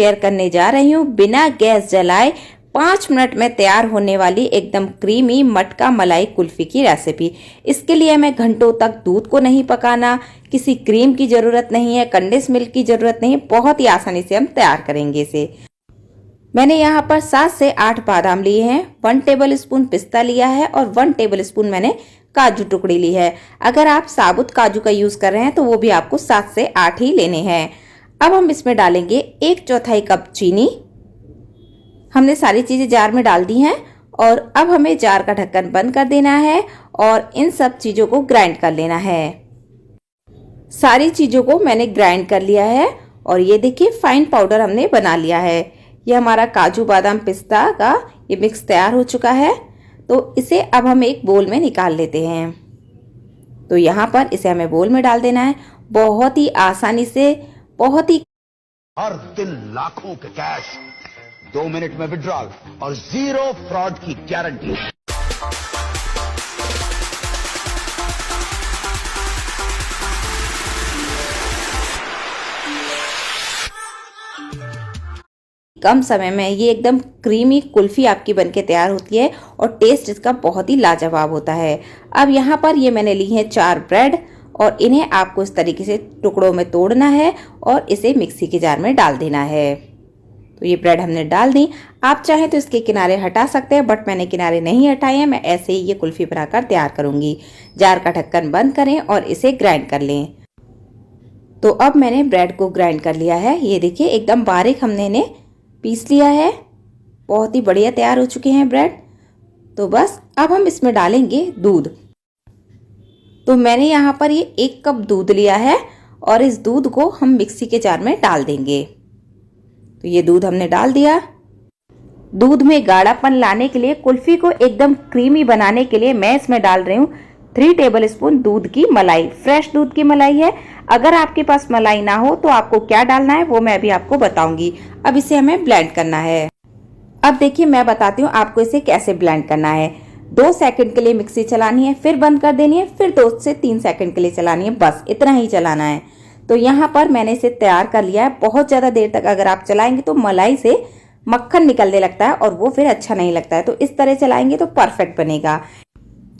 Share करने जा रही हूँ बिना गैस जलाए 5 मिनट में तैयार होने वाली एकदम क्रीमी मटका मलाई कुल्फी की रेसिपी। इसके लिए हमें घंटों तक दूध को नहीं पकाना, किसी क्रीम की जरूरत नहीं है, कंडेंस मिल्क की जरूरत नहीं है, बहुत ही आसानी से हम तैयार करेंगे इसे। मैंने यहाँ पर 7 से 8 बादाम लिए हैं, 1 टेबल स्पून पिस्ता लिया है और 1 टेबल स्पून मैंने काजू टुकड़ी ली है। अगर आप साबुत काजू का यूज कर रहे हैं तो वो भी आपको 7 से 8 ही लेने हैं। अब हम इसमें डालेंगे 1/4 कप चीनी। हमने सारी चीजें जार में डाल दी हैं और अब हमें जार का ढक्कन बंद कर देना है और इन सब चीजों को ग्राइंड कर लेना है। सारी चीजों को मैंने ग्राइंड कर लिया है और ये देखिए फाइन पाउडर हमने बना लिया है। ये हमारा काजू बादाम पिस्ता का ये मिक्स तैयार हो चुका है। तो इसे अब हम एक बोल में निकाल लेते हैं। तो यहाँ पर इसे हमें बोल में डाल देना है। बहुत ही आसानी से, बहुत ही हर दिन लाखों के कैश 2 मिनट में विड्रॉल और 0 फ्रॉड की गारंटी। कम समय में ये एकदम क्रीमी कुल्फी आपकी बनके तैयार होती है और टेस्ट इसका बहुत ही लाजवाब होता है। अब यहाँ पर ये मैंने ली है 4 ब्रेड और इन्हें आपको इस तरीके से टुकड़ों में तोड़ना है और इसे मिक्सी के जार में डाल देना है। तो ये ब्रेड हमने डाल दी। आप चाहें तो इसके किनारे हटा सकते हैं, बट मैंने किनारे नहीं हटाए हैं। मैं ऐसे ही ये कुल्फी बनाकर तैयार करूंगी। जार का ढक्कन बंद करें और इसे ग्राइंड कर लें। तो अब मैंने ब्रेड को ग्राइंड कर लिया है। ये देखिए एकदम बारीक हमने इन्हें पीस लिया है। बहुत ही बढ़िया तैयार हो चुके हैं ब्रेड। तो बस अब हम इसमें डालेंगे दूध। तो मैंने यहाँ पर ये 1 कप दूध लिया है और इस दूध को हम मिक्सी के जार में डाल देंगे। तो ये दूध हमने डाल दिया। दूध में गाढ़ापन लाने के लिए, कुल्फी को एकदम क्रीमी बनाने के लिए मैं इसमें डाल रही हूँ 3 टेबल स्पून दूध की मलाई। फ्रेश दूध की मलाई है। अगर आपके पास मलाई ना हो तो आपको क्या डालना है वो मैं अभी आपको बताऊंगी। अब इसे हमें ब्लेंड करना है। अब देखिए मैं बताती हूँ आपको इसे कैसे ब्लेंड करना है। 2 सेकंड के लिए मिक्सी चलानी है, फिर बंद कर देनी है, फिर 2 से 3 सेकंड के लिए चलानी है। बस इतना ही चलाना है। तो यहाँ पर मैंने इसे तैयार कर लिया है। बहुत ज्यादा देर तक अगर आप चलाएंगे तो मलाई से मक्खन निकलने लगता है और वो फिर अच्छा नहीं लगता है। तो इस तरह चलाएंगे तो परफेक्ट बनेगा।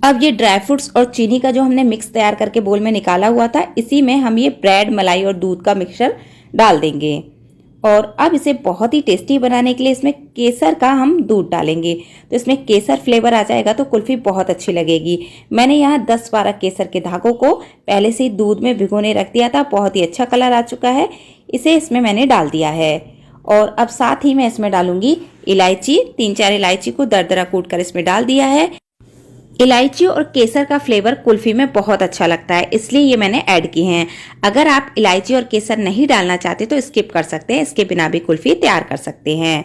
अब ये ड्राई फ्रूट्स और चीनी का जो हमने मिक्स तैयार करके बोल में निकाला हुआ था, इसी में हम ये ब्रेड, मलाई और दूध का मिक्सचर डाल देंगे। और अब इसे बहुत ही टेस्टी बनाने के लिए इसमें केसर का हम दूध डालेंगे। तो इसमें केसर फ्लेवर आ जाएगा तो कुल्फी बहुत अच्छी लगेगी। मैंने यहाँ 10-12 केसर के धागों को पहले से ही दूध में भिगोने रख दिया था। बहुत ही अच्छा कलर आ चुका है। इसे इसमें मैंने डाल दिया है। और अब साथ ही मैं इसमें डालूंगी इलायची। 3-4 इलायची को दरदरा कूट कर इसमें डाल दिया है। इलायची और केसर का फ्लेवर कुल्फी में बहुत अच्छा लगता है, इसलिए ये मैंने ऐड की हैं। अगर आप इलायची और केसर नहीं डालना चाहते तो स्किप कर सकते हैं। इसके बिना भी कुल्फी तैयार कर सकते हैं।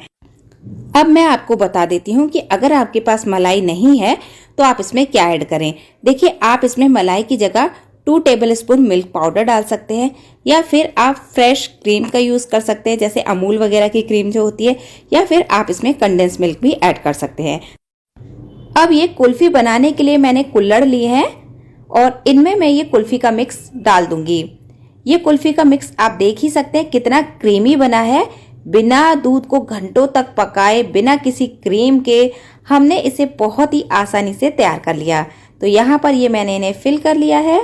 अब मैं आपको बता देती हूँ कि अगर आपके पास मलाई नहीं है तो आप इसमें क्या ऐड करें। देखिए आप इसमें मलाई की जगह 2 टेबल स्पून मिल्क पाउडर डाल सकते हैं, या फिर आप फ्रेश क्रीम का यूज कर सकते हैं, जैसे अमूल वगैरह की क्रीम जो होती है, या फिर आप इसमें कंडेंस मिल्क भी ऐड कर सकते हैं। अब ये कुल्फी बनाने के लिए मैंने कुल्हड़ लिए हैं और इनमें मैं ये कुल्फी का मिक्स डाल दूंगी। ये कुल्फी का मिक्स आप देख ही सकते हैं कितना क्रीमी बना है। बिना दूध को घंटों तक पकाए, बिना किसी क्रीम के हमने इसे बहुत ही आसानी से तैयार कर लिया। तो यहाँ पर ये मैंने इन्हें फिल कर लिया है।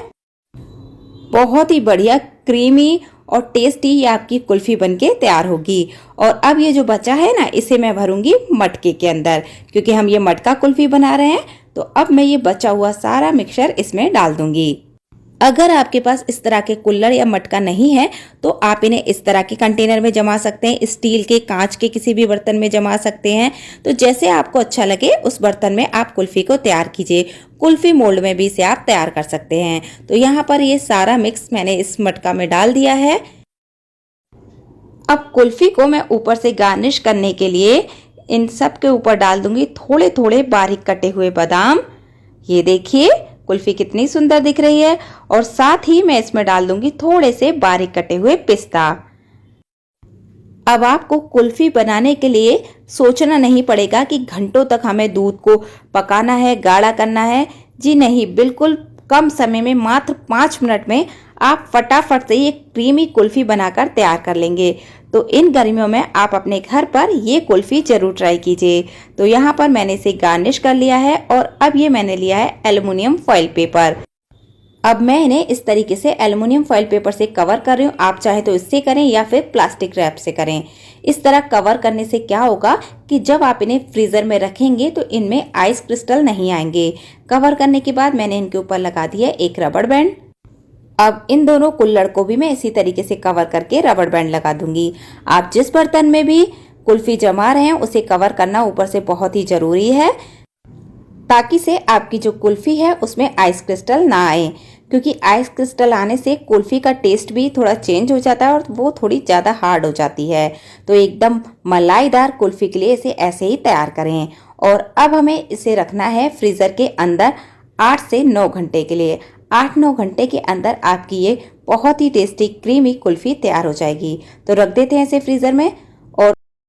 बहुत ही बढ़िया क्रीमी और टेस्टी ये आपकी कुल्फी बनके तैयार होगी। और अब ये जो बचा है ना, इसे मैं भरूंगी मटके के अंदर, क्योंकि हम ये मटका कुल्फी बना रहे हैं। तो अब मैं ये बचा हुआ सारा मिक्सचर इसमें डाल दूंगी। अगर आपके पास इस तरह के कुल्हड़ या मटका नहीं है तो आप इन्हें इस तरह के कंटेनर में जमा सकते हैं, स्टील के, कांच के किसी भी बर्तन में जमा सकते हैं। तो जैसे आपको अच्छा लगे उस बर्तन में आप कुल्फी को तैयार कीजिए। कुल्फी मोल्ड में भी इसे आप तैयार कर सकते हैं। तो यहाँ पर ये सारा मिक्स मैंने इस मटका में डाल दिया है। अब कुल्फी को मैं ऊपर से गार्निश करने के लिए इन सब के ऊपर डाल दूंगी थोड़े थोड़े बारीक कटे हुए बादाम। ये देखिए कुल्फी कितनी सुंदर दिख रही है। और साथ ही मैं इसमें डाल दूंगी थोड़े से बारीक कटे हुए पिस्ता। अब आपको कुल्फी बनाने के लिए सोचना नहीं पड़ेगा कि घंटों तक हमें दूध को पकाना है, गाढ़ा करना है। जी नहीं, बिल्कुल कम समय में, मात्र 5 मिनट में आप फटाफट से ये क्रीमी कुल्फी बनाकर तैयार कर लेंगे। तो इन गर्मियों में आप अपने घर पर ये कुल्फी जरूर ट्राई कीजिए। तो यहाँ पर मैंने इसे गार्निश कर लिया है और अब ये मैंने लिया है एल्युमिनियम फॉइल पेपर। अब मैं इन्हें इस तरीके से एल्युमिनियम फॉइल पेपर से कवर कर रही हूँ। आप चाहे तो इससे करें या फिर प्लास्टिक रैप से करें। इस तरह कवर करने से क्या होगा कि जब आप इन्हें फ्रीजर में रखेंगे तो इनमें आइस क्रिस्टल नहीं आएंगे। कवर करने के बाद मैंने इनके ऊपर लगा दिया एक रबड़ बैंड। अब इन दोनों कुल्हड़ को भी मैं इसी तरीके से कवर करके रबड़ बैंड लगा दूंगी। आप जिस बर्तन में भी कुल्फी जमा रहे हैं उसे कवर करना ऊपर से बहुत ही जरूरी है, ताकि से आपकी जो कुल्फी है उसमें आइस क्रिस्टल ना आए, क्योंकि आइस क्रिस्टल आने से कुल्फी का टेस्ट भी थोड़ा चेंज हो जाता है और वो थोड़ी ज़्यादा हार्ड हो जाती है। तो एकदम मलाईदार कुल्फी के लिए इसे ऐसे ही तैयार करें। और अब हमें इसे रखना है फ्रीज़र के अंदर 8 से 9 घंटे के लिए। 8-9 घंटे के अंदर आपकी ये बहुत ही टेस्टी क्रीमी कुल्फी तैयार हो जाएगी। तो रख देते हैं इसे फ्रीज़र में।